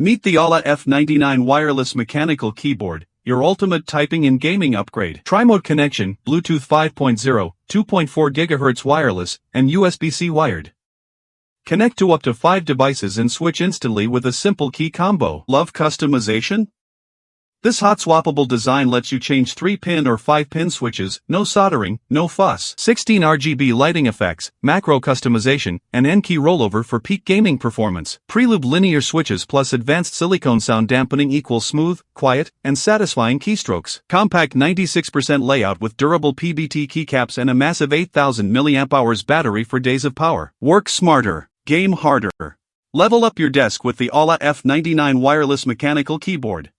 Meet the AULA F99 wireless mechanical keyboard, your ultimate typing and gaming upgrade. Tri-mode connection, Bluetooth 5.0, 2.4 GHz wireless, and USB-C wired. Connect to up to 5 devices and switch instantly with a simple key combo. Love customization? This hot-swappable design lets you change 3-pin or 5-pin switches, no soldering, no fuss. 16 RGB lighting effects, macro customization, and N-key rollover for peak gaming performance. Pre-lubed linear switches plus advanced silicone sound dampening equals smooth, quiet, and satisfying keystrokes. Compact 96% layout with durable PBT keycaps and a massive 8000 mAh battery for days of power. Work smarter, game harder. Level up your desk with the AULA F99 wireless mechanical keyboard.